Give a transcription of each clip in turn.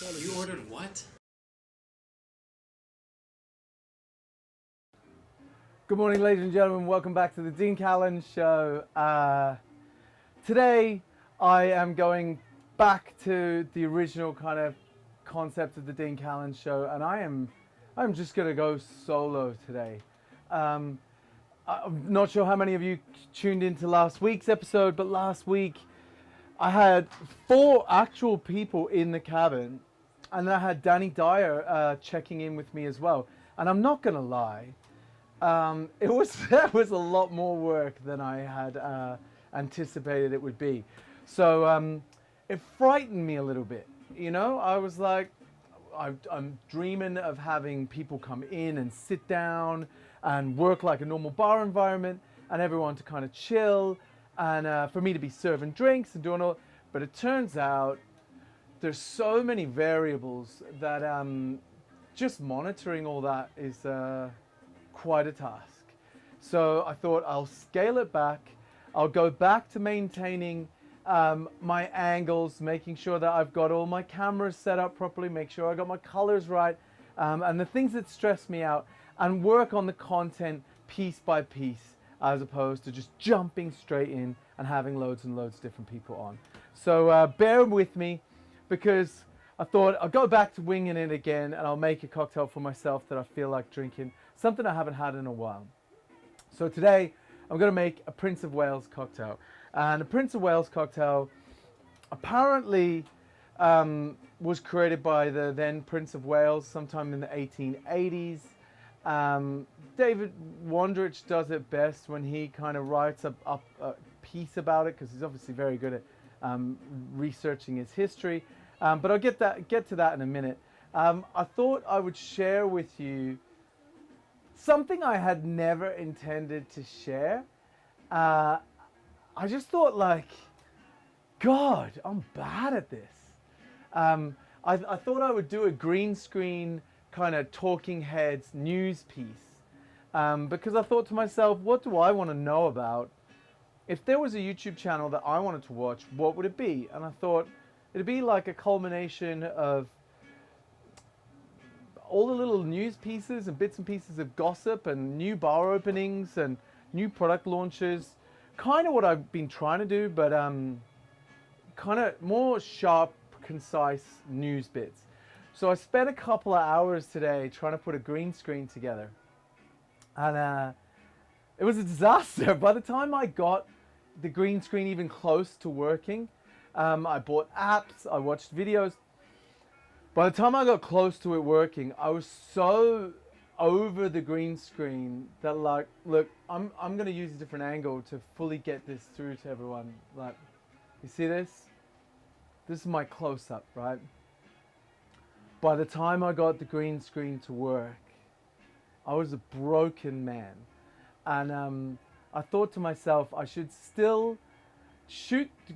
You ordered what? Good morning, ladies and gentlemen. Welcome back to the Dean Callan Show. Today, I am going back to the original kind of concept of the Dean Callan Show, and I'm just going to go solo today. I'm not sure how many of you tuned into last week's episode, but last week I had 4 actual people in the cabin, and then I had Danny Dyer checking in with me as well. And I'm not going to lie. That was a lot more work than I had anticipated it would be. So it frightened me a little bit. You know, I was like, I'm dreaming of having people come in and sit down and work like a normal bar environment, and everyone to kind of chill, and for me to be serving drinks and doing all. But it turns out there's so many variables that just monitoring all that is quite a task. So I thought I'll scale it back. I'll go back to maintaining my angles, making sure that I've got all my cameras set up properly, make sure I got my colors right, and the things that stress me out, and work on the content piece by piece, as opposed to just jumping straight in and having loads and loads of different people on. So bear with me, because I thought I'll go back to winging it again, and I'll make a cocktail for myself that I feel like drinking, something I haven't had in a while. So today I'm going to make a Prince of Wales cocktail. And a Prince of Wales cocktail apparently was created by the then Prince of Wales sometime in the 1880s. David Wondrich does it best when he kind of writes a piece about it, because he's obviously very good at researching his history. But I'll get to that in a minute. I thought I would share with you something I had never intended to share. I just thought, like, God, I'm bad at this. I thought I would do a green screen kind of talking heads news piece, because I thought to myself, what do I want to know about? If there was a YouTube channel that I wanted to watch, what would it be? And I thought it'd be like a culmination of all the little news pieces and bits and pieces of gossip and new bar openings and new product launches. Kind of what I've been trying to do, but kind of more sharp, concise news bits. So I spent a couple of hours today trying to put a green screen together, and it was a disaster. By the time I got the green screen even close to working, I bought apps, I watched videos. By the time I got close to it working, I was so over the green screen that, like, look, I'm going to use a different angle to fully get this through to everyone. Like, you see this? This is my close-up, right? By the time I got the green screen to work, I was a broken man. And I thought to myself, I should still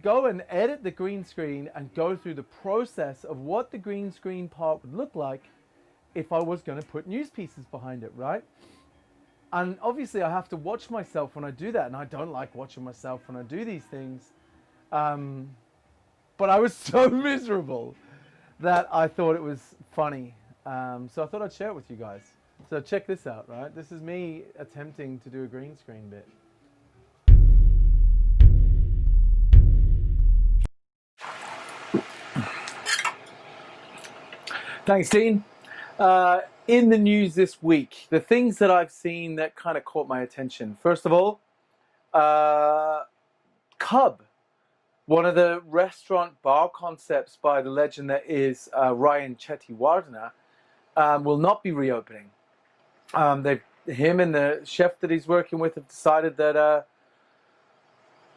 go and edit the green screen and go through the process of what the green screen part would look like if I was going to put news pieces behind it, right? And obviously I have to watch myself when I do that, and I don't like watching myself when I do these things. But I was so miserable that I thought it was funny. So I thought I'd share it with you guys. So check this out, right? This is me attempting to do a green screen bit. Thanks, Dean. In the news this week, the things that I've seen that kind of caught my attention. First of all, Cub, one of the restaurant bar concepts by the legend that is Ryan Chettiwardena, will not be reopening. Him and the chef that he's working with have decided that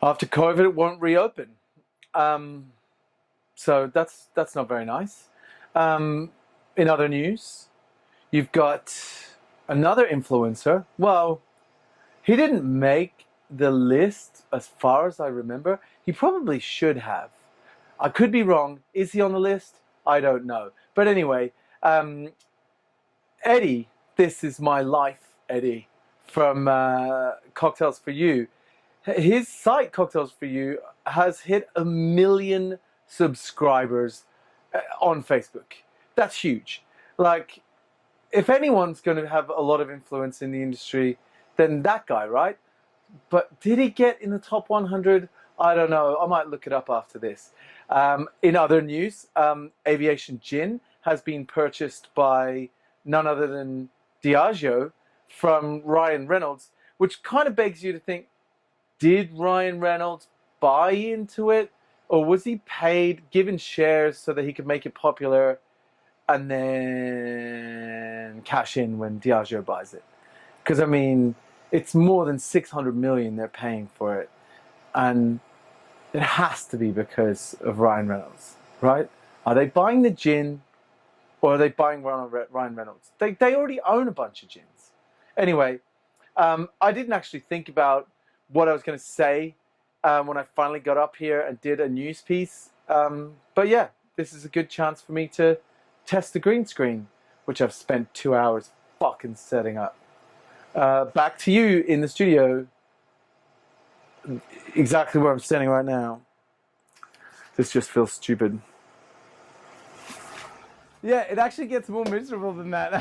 after COVID it won't reopen. So that's not very nice. In other news, you've got another influencer. Well, he didn't make the list as far as I remember. He probably should have. I could be wrong. Is he on the list? I don't know. But anyway, Eddie, This Is My Life, Eddie, from Cocktails For You. His site, Cocktails For You, has hit 1 million subscribers on Facebook. That's huge. Like, if anyone's going to have a lot of influence in the industry, then that guy, right? But did he get in the top 100? I don't know. I might look it up after this. In other news, Aviation Gin has been purchased by none other than Diageo from Ryan Reynolds, which kind of begs you to think, did Ryan Reynolds buy into it? Or was he paid, given shares so that he could make it popular and then cash in when Diageo buys it? Because, I mean, it's more than 600 million they're paying for it. And it has to be because of Ryan Reynolds, right? Are they buying the gin or are they buying Ryan Reynolds? They already own a bunch of gins. Anyway, I didn't actually think about what I was going to say when I finally got up here and did a news piece. But yeah, this is a good chance for me to test the green screen, which I've spent 2 hours fucking setting up. Back to you in the studio, exactly where I'm standing right now. This just feels stupid. Yeah, it actually gets more miserable than that.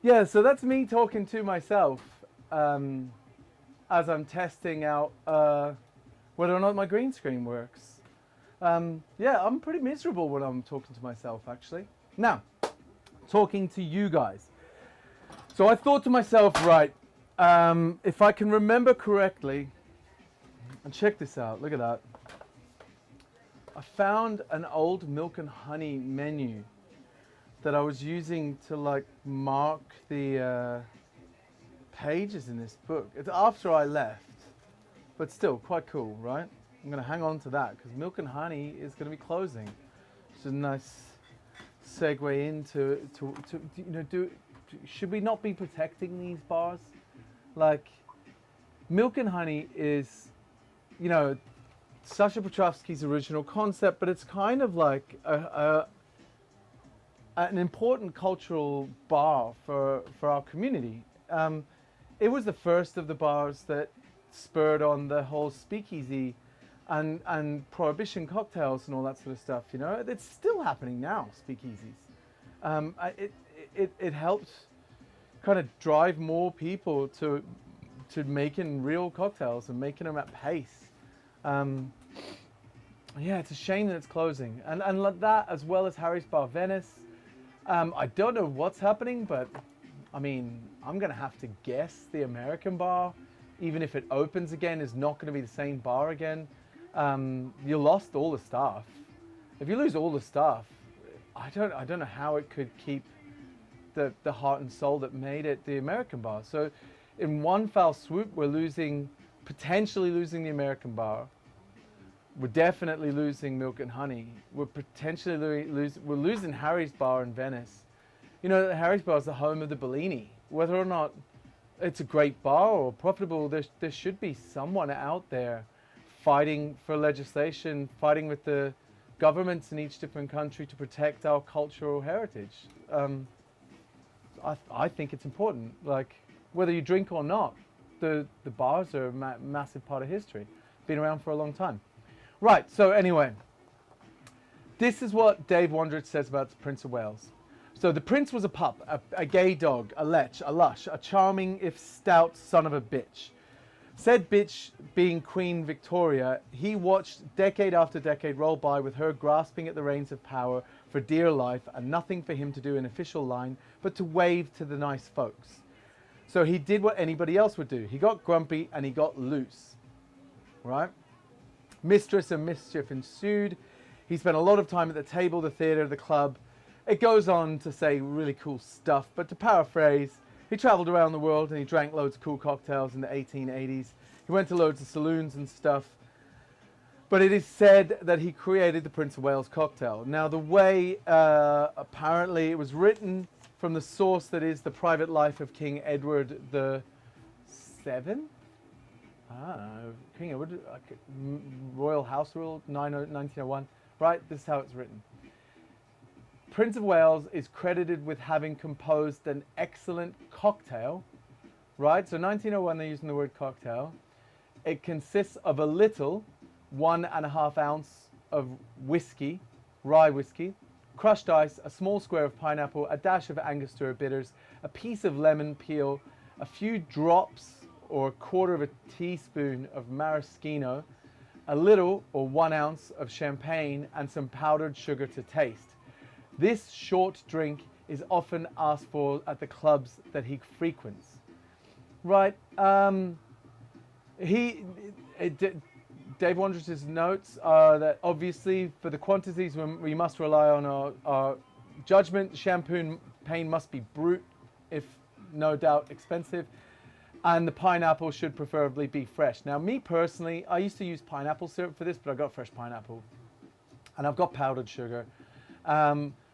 Yeah, so that's me talking to myself as I'm testing out whether or not my green screen works. Yeah, I'm pretty miserable when I'm talking to myself, actually. Now, talking to you guys. So I thought to myself, right, if I can remember correctly, and check this out, look at that. I found an old milk and honey menu that I was using to like mark the pages in this book. It's after I left, but still quite cool, right? I'm gonna hang on to that because milk and honey is gonna be closing. It's a nice segue into you know, should we not be protecting these bars? Like, milk and honey is, you know, Sasha Petrovsky's original concept, but it's kind of like an important cultural bar for our community. It was the first of the bars that spurred on the whole speakeasy and prohibition cocktails and all that sort of stuff. You know, it's still happening now, speakeasies. It helped kind of drive more people to making real cocktails and making them at pace. Yeah, it's a shame that it's closing. And like that, as well as Harry's Bar Venice. I don't know what's happening, but I mean, I'm gonna have to guess the American bar, even if it opens again, is not gonna be the same bar again. You lost all the staff. If you lose all the staff, I don't know how it could keep the heart and soul that made it the American bar. So in one foul swoop, we're potentially losing the American bar. We're definitely losing Milk and Honey. We're potentially we're losing Harry's Bar in Venice. You know, Harry's Bar is the home of the Bellini. Whether or not it's a great bar or profitable, there should be someone out there fighting for legislation, fighting with the governments in each different country to protect our cultural heritage. I think it's important. Like, whether you drink or not, the bars are a massive part of history. Been around for a long time. Right, so anyway, this is what Dave Wondrich says about the Prince of Wales. So the prince was a pup, a gay dog, a lech, a lush, a charming if stout son of a bitch. Said bitch being Queen Victoria, he watched decade after decade roll by with her grasping at the reins of power for dear life and nothing for him to do in official line but to wave to the nice folks. So he did what anybody else would do. He got grumpy and he got loose, right? Mistress and mischief ensued. He spent a lot of time at the table, the theatre, the club. It goes on to say really cool stuff, but to paraphrase, he travelled around the world and he drank loads of cool cocktails in the 1880s. He went to loads of saloons and stuff. But it is said that he created the Prince of Wales cocktail. Now, the way apparently it was written from the source that is the private life of King Edward the Seventh. King Edward, Royal House Rule, 1901. Right, this is how it's written. Prince of Wales is credited with having composed an excellent cocktail, right? So 1901, they're using the word cocktail. It consists of a little 1.5 ounce of whiskey, rye whiskey, crushed ice, a small square of pineapple, a dash of Angostura bitters, a piece of lemon peel, a few drops or a quarter of a teaspoon of maraschino, a little or 1 ounce of champagne, and some powdered sugar to taste. This short drink is often asked for at the clubs that he frequents. Right. Dave Wondrous's notes are that obviously for the quantities we must rely on our judgment. Champagne must be brut, if no doubt expensive, and the pineapple should preferably be fresh. Now, me personally, I used to use pineapple syrup for this, but I got fresh pineapple, and I've got powdered sugar.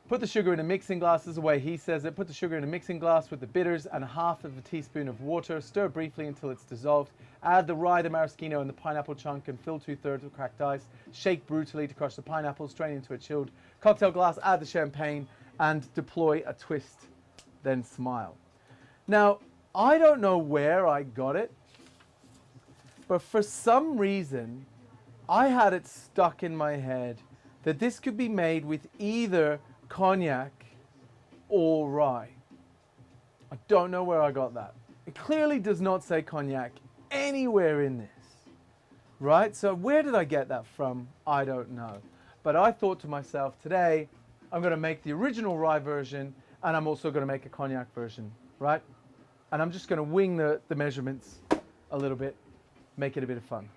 Put the sugar in a mixing glass, is the way he says it. Put the sugar in a mixing glass with the bitters and half of a teaspoon of water. Stir briefly until it's dissolved. Add the rye, the maraschino, and the pineapple chunk and fill 2/3 with cracked ice. Shake brutally to crush the pineapple. Strain into a chilled cocktail glass. Add the champagne and deploy a twist. Then smile. Now, I don't know where I got it, but for some reason, I had it stuck in my head that this could be made with either Cognac or rye. I don't know where I got that. It clearly does not say Cognac anywhere in this, right? So where did I get that from? I don't know. But I thought to myself, today, I'm going to make the original rye version, and I'm also going to make a Cognac version, right? And I'm just going to wing the measurements a little bit, make it a bit of fun.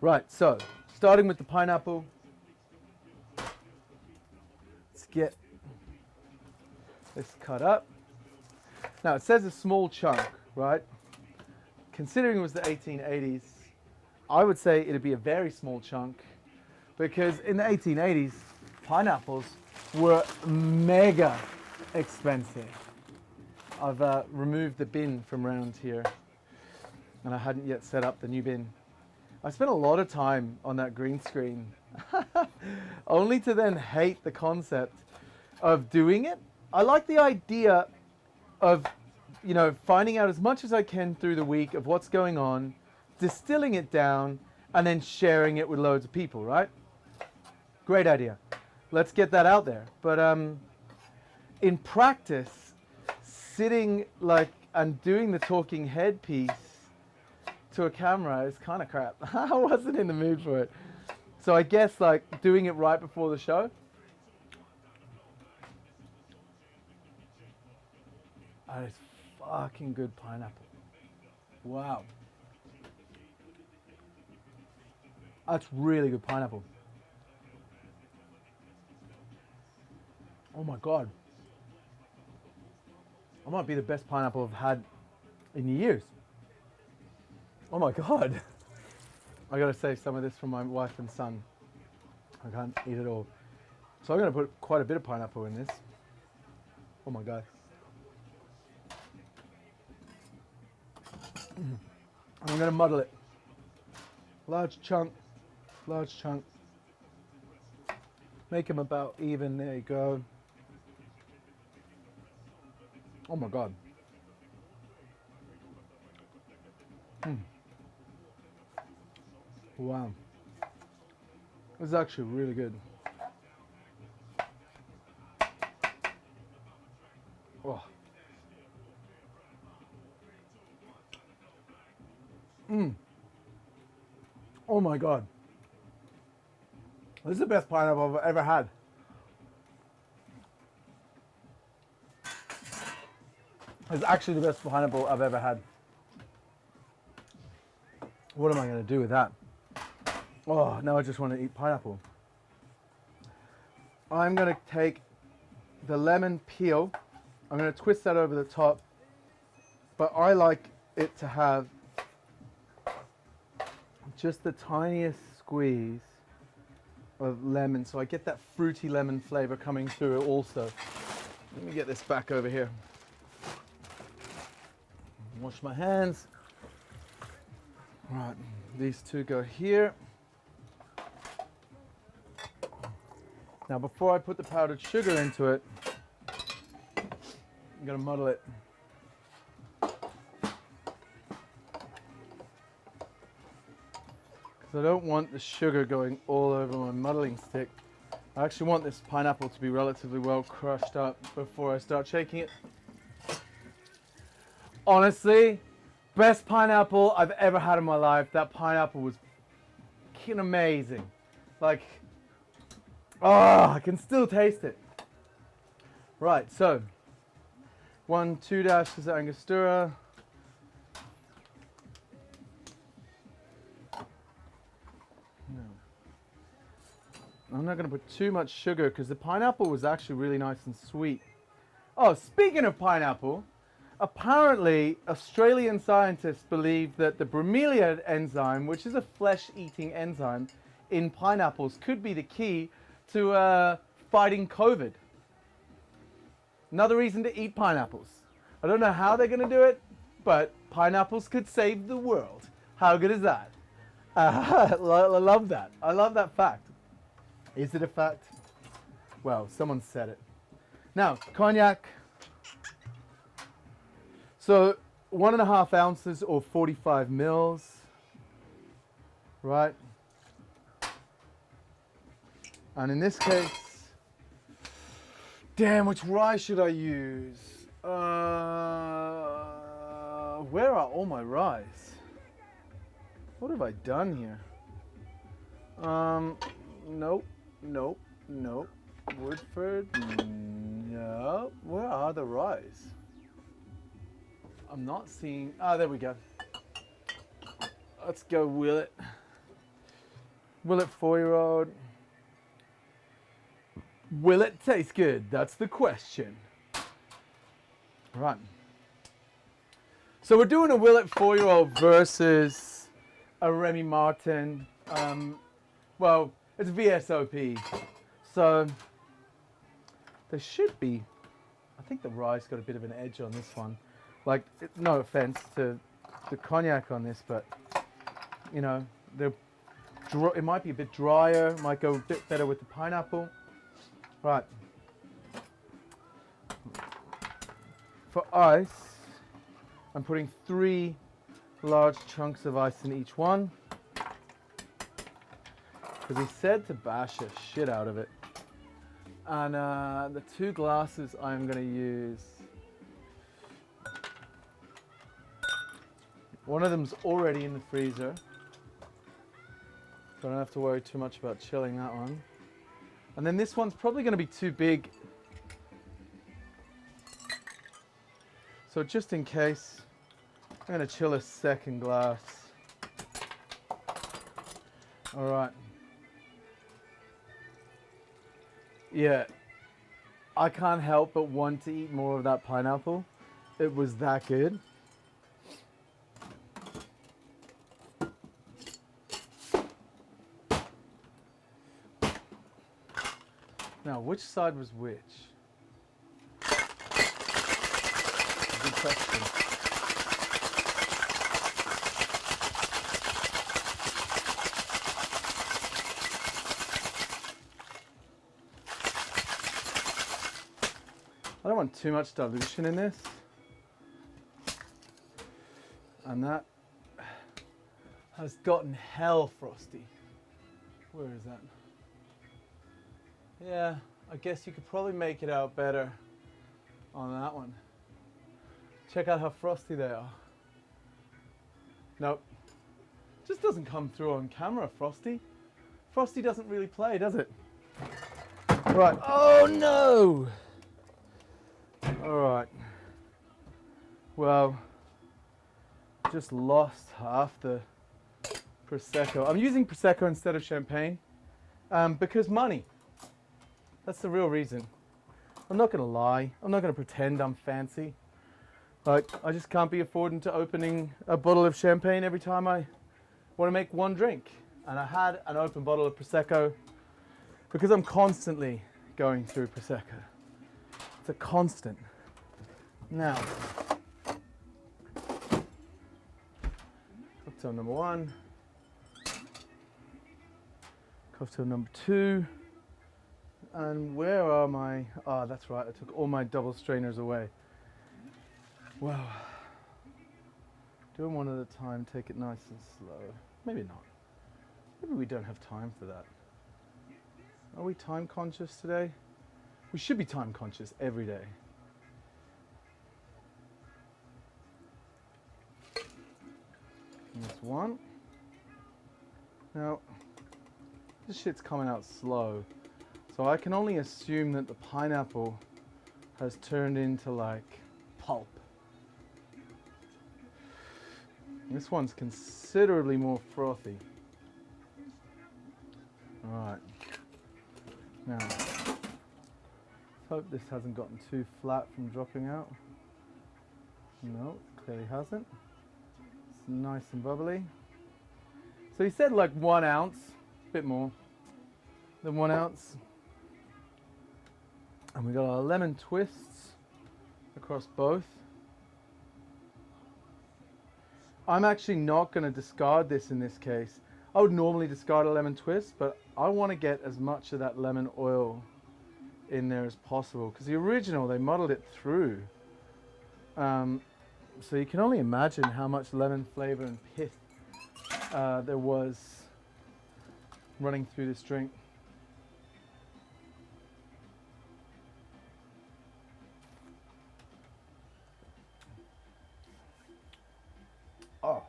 Right, so starting with the pineapple, let's get this cut up. Now it says a small chunk, right? Considering it was the 1880s, I would say it'd be a very small chunk, because in the 1880s, pineapples were mega expensive. I've removed the bin from around here, and I hadn't yet set up the new bin. I spent a lot of time on that green screen, only to then hate the concept of doing it. I like the idea of, you know, finding out as much as I can through the week of what's going on, distilling it down, and then sharing it with loads of people, right? Great idea. Let's get that out there. But in practice, sitting like and doing the talking head piece to a camera is kind of crap. I wasn't in the mood for it. So I guess like doing it right before the show. That is fucking good pineapple. Wow. That's really good pineapple. Oh my God. That might be the best pineapple I've had in years. Oh my God. I gotta save some of this for my wife and son. I can't eat it all. So I'm gonna put quite a bit of pineapple in this. Oh my God. I'm gonna muddle it. Large chunk, large chunk. Make them about even, there you go. Oh my God. Wow. This is actually really good. Oh. Oh my God. This is the best pineapple I've ever had. It's actually the best pineapple I've ever had. What am I going to do with that? Oh, now I just want to eat pineapple. I'm going to take the lemon peel. I'm going to twist that over the top. But I like it to have just the tiniest squeeze of lemon, so I get that fruity lemon flavor coming through also. Let me get this back over here. Wash my hands. Right, these two go here. Now before I put the powdered sugar into it, I'm gonna muddle it. because I don't want the sugar going all over my muddling stick. I actually want this pineapple to be relatively well crushed up before I start shaking it. Honestly, best pineapple I've ever had in my life. That pineapple was fucking amazing. Like, oh, I can still taste it. Right, so 2 dashes of Angostura. No. I'm not going to put too much sugar because the pineapple was actually really nice and sweet. Oh, speaking of pineapple, apparently Australian scientists believe that the bromeliad enzyme, which is a flesh-eating enzyme in pineapples, could be the key to fighting COVID. Another reason to eat pineapples. I don't know how they're going to do it, but pineapples could save the world. How good is that? I love that. I love that fact. Is it a fact? Well, someone said it. Now, cognac. So 1.5 ounces or 45 mils, right? And in this case, damn, which rye should I use? Where are all my ryes? What have I done here? Nope, nope, nope. Woodford, no. Where are the ryes? I'm not seeing. Ah, there we go. Let's go Willet. Willet 4-year-old. Will it taste good? That's the question. Right. So we're doing a Willet 4-year-old versus a Remy Martin. Well, it's VSOP. So there should be. I think the rye's got a bit of an edge on this one. Like, no offense to the cognac on this, but you know, it might be a bit drier. Might go a bit better with the pineapple. Right. For ice, I'm putting 3 large chunks of ice in each one. Because he said to bash the shit out of it. And the 2 glasses I'm going to use. One of them's already in the freezer. So I don't have to worry too much about chilling that one. And then this one's probably going to be too big. So just in case, I'm going to chill a second glass. All right. Yeah, I can't help but want to eat more of that pineapple. It was that good. Now, which side was which? Good question. I don't want too much dilution in this. And that has gotten hell frosty. Where is that? Yeah, I guess you could probably make it out better on that one. Check out how frosty they are. Nope. Just doesn't come through on camera, Frosty. Frosty doesn't really play, does it? Right. Oh no! Alright. Well, just lost half the Prosecco. I'm using Prosecco instead of champagne because money. That's the real reason. I'm not going to lie. I'm not going to pretend I'm fancy. Like, I just can't be affording to opening a bottle of champagne every time I want to make one drink. And I had an open bottle of Prosecco because I'm constantly going through Prosecco. It's a constant. Now, cocktail number 1. Cocktail number 2. And where are my... Ah, that's right. I took all my double strainers away. Wow. Doing one at a time. Take it nice and slow. Maybe not. Maybe we don't have time for that. Are we time conscious today? We should be time conscious every day. And that's one. Now, this shit's coming out slow, so I can only assume that the pineapple has turned into like pulp. This one's considerably more frothy. Alright. Now, let's hope this hasn't gotten too flat from dropping out. No, clearly hasn't. It's nice and bubbly. So he said like 1 ounce, a bit more than 1 ounce. And we got our lemon twists across both. I'm actually not going to discard this in this case. I would normally discard a lemon twist, but I want to get as much of that lemon oil in there as possible, because the original, they muddled it through. So you can only imagine how much lemon flavor and pith there was running through this drink. Oh,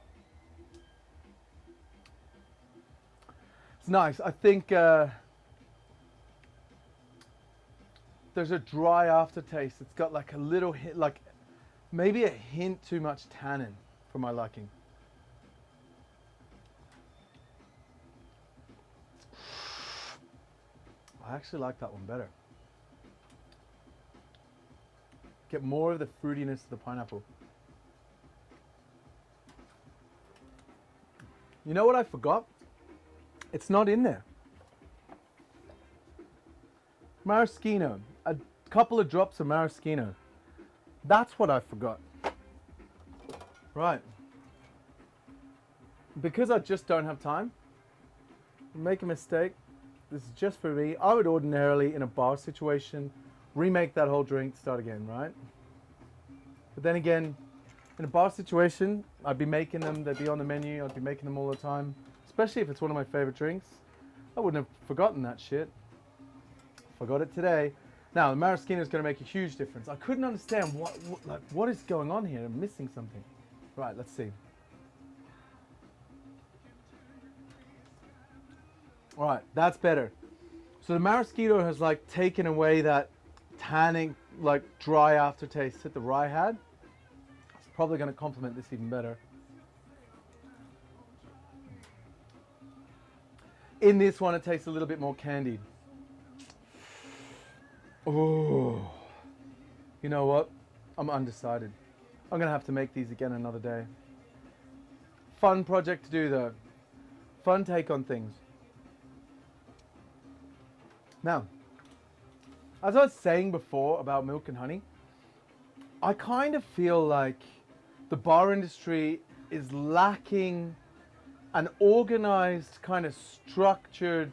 it's nice. I think there's a dry aftertaste. It's got like a little hint, like maybe a hint too much tannin for my liking. I actually like that one better. Get more of the fruitiness of the pineapple. You know what I forgot? It's not in there. Maraschino. A couple of drops of maraschino. That's what I forgot. Right. Because I just don't have time, make a mistake. This is just for me. I would ordinarily, in a bar situation, remake that whole drink, start again, right? But then again, in a bar situation, I'd be making them, they'd be on the menu, I'd be making them all the time. Especially if it's one of my favorite drinks. I wouldn't have forgotten that shit. Forgot it today. Now, the maraschino is going to make a huge difference. I couldn't understand what is going on here. I'm missing something. Right, let's see. All right, that's better. So the maraschino has like taken away that tanning, like dry aftertaste that the rye had. It's probably going to complement this even better. In this one, it tastes a little bit more candied. Oh, you know what? I'm undecided. I'm going to have to make these again another day. Fun project to do though. Fun take on things. Now, as I was saying before about milk and honey, I kind of feel like the bar industry is lacking an organized, kind of structured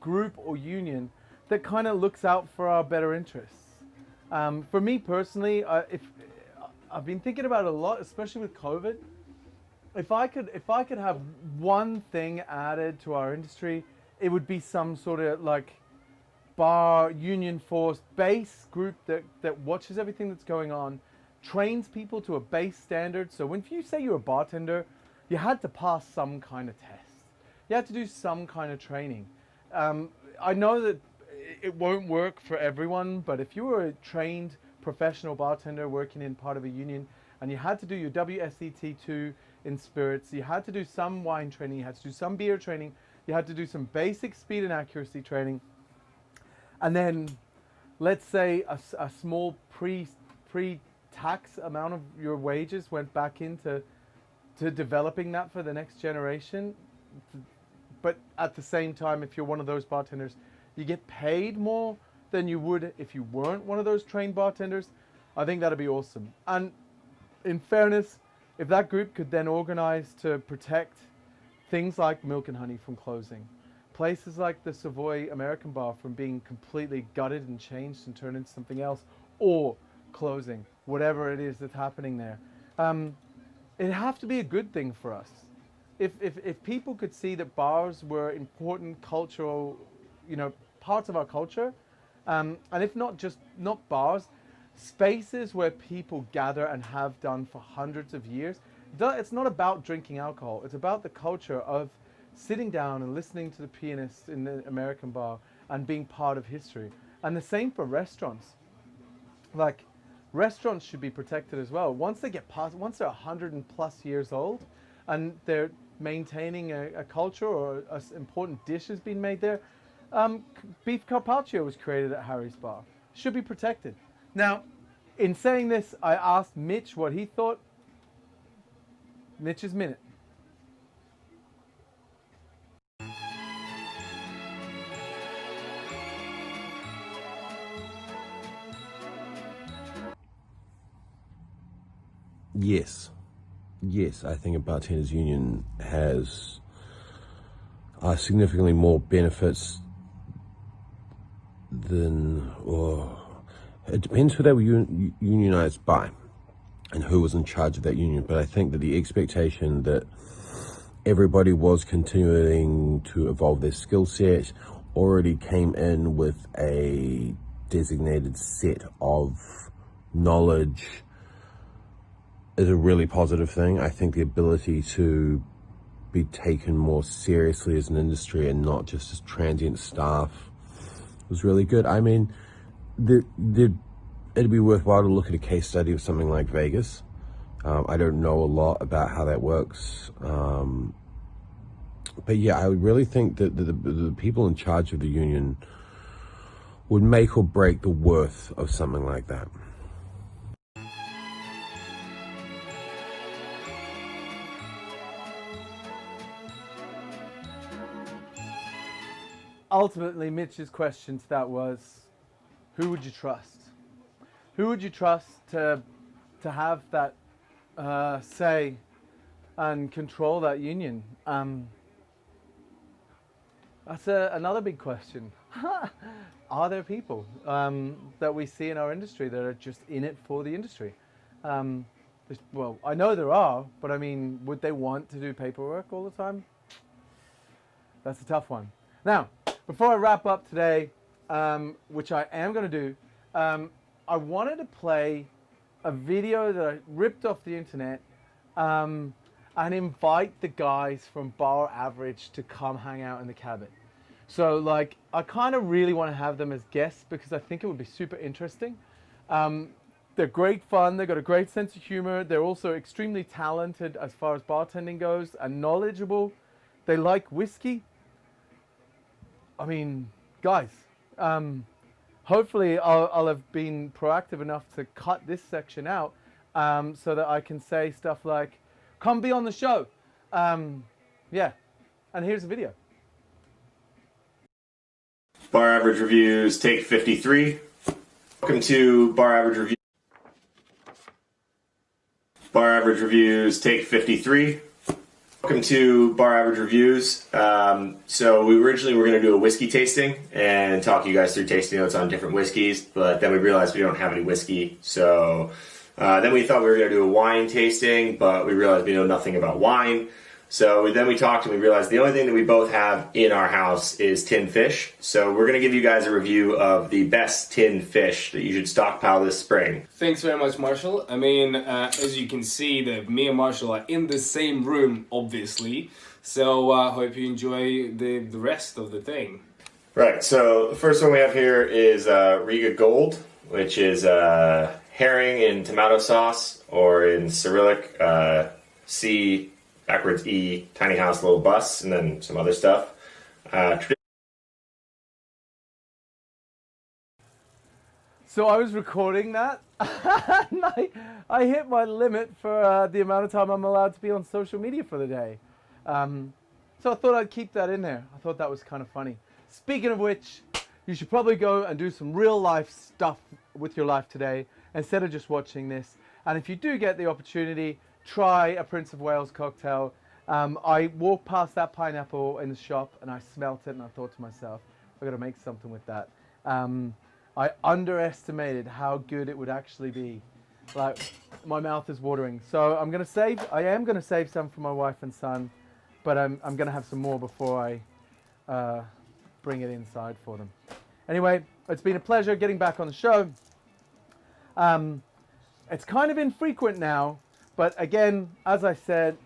group or union that kind of looks out for our better interests. For me personally, I've been thinking about it a lot, especially with COVID. If I could have one thing added to our industry, it would be some sort of like bar union force base group that watches everything that's going on, trains people to a base standard. So when you say you're a bartender, you had to pass some kind of test. You had to do some kind of training. I know that it won't work for everyone, but if you were a trained professional bartender working in part of a union and you had to do your WSET2 in spirits, you had to do some wine training, you had to do some beer training, you had to do some basic speed and accuracy training, and then let's say a small pre-tax amount of your wages went back into developing that for the next generation. But at the same time, if you're one of those bartenders, you get paid more than you would if you weren't one of those trained bartenders. I think that'd be awesome. And in fairness, if that group could then organize to protect things like Milk and Honey from closing, places like the Savoy American Bar from being completely gutted and changed and turned into something else, or closing, whatever it is that's happening there, it'd have to be a good thing for us. if people could see that bars were important cultural, parts of our culture, and if not bars, spaces where people gather and have done for hundreds of years. It's not about drinking alcohol. It's about the culture of sitting down and listening to the pianist in the American bar and being part of history. And the same for restaurants. Like, restaurants should be protected as well. Once they're 100+ years old and they're maintaining a culture, or an important dish has been made there. Beef carpaccio was created at Harry's Bar. Should be protected. Now, in saying this, I asked Mitch what he thought. Mitch's Minute. Yes, I think a bartenders union has significantly more benefits than, or it depends who they were unionized by and who was in charge of that union. But I think that the expectation that everybody was continuing to evolve their skill set already came in with a designated set of knowledge is a really positive thing. I think the ability to be taken more seriously as an industry and not just as transient staff was really good. I mean, it'd be worthwhile to look at a case study of something like Vegas. I don't know a lot about how that works. But yeah, I would really think that the people in charge of the union would make or break the worth of something like that. Ultimately, Mitch's question to that was, who would you trust? Who would you trust to have that say and control that union? That's another big question. Are there people that we see in our industry that are just in it for the industry? Well, I know there are, but I mean, would they want to do paperwork all the time? That's a tough one. Now, before I wrap up today, which I am going to do, I wanted to play a video that I ripped off the internet and invite the guys from Bar Average to come hang out in the cabin. So, like, I kind of really want to have them as guests because I think it would be super interesting. They're great fun. They've got a great sense of humor. They're also extremely talented as far as bartending goes and knowledgeable. They like whiskey. I mean, guys, hopefully I'll have been proactive enough to cut this section out so that I can say stuff like, come be on the show. Yeah, and here's a video. Bar Average Reviews, take 53. Welcome to Bar Average Reviews. Bar Average Reviews, take 53. Welcome to Bar Average Reviews. So we originally were going to do a whiskey tasting and talk you guys through tasting notes on different whiskeys, but then we realized we don't have any whiskey. So then we thought we were going to do a wine tasting, but we realized we know nothing about wine. So then we talked and we realized the only thing that we both have in our house is tinned fish. So we're going to give you guys a review of the best tinned fish that you should stockpile this spring. Thanks very much, Marshall. I mean, as you can see, that me and Marshall are in the same room, obviously. So hope you enjoy the rest of the thing. Right, so the first one we have here is Riga Gold, which is herring in tomato sauce, or in Cyrillic, C, backwards E, tiny house, little bus, and then some other stuff. So I was recording that, and I hit my limit for the amount of time I'm allowed to be on social media for the day. So I thought I'd keep that in there. I thought that was kind of funny. Speaking of which, you should probably go and do some real life stuff with your life today instead of just watching this. And if you do get the opportunity, try a Prince of Wales cocktail. I walked past that pineapple in the shop and I smelt it and I thought to myself, I've got to make something with that. I underestimated how good it would actually be. Like, my mouth is watering. So I am going to save some for my wife and son. but I'm going to have some more before I bring it inside for them. Anyway, it's been a pleasure getting back on the show. It's kind of infrequent now, but again, as I said,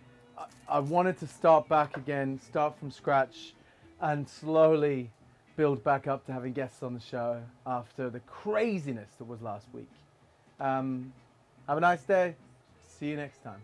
I wanted to start back again, start from scratch, and slowly build back up to having guests on the show after the craziness that was last week. Have a nice day. See you next time.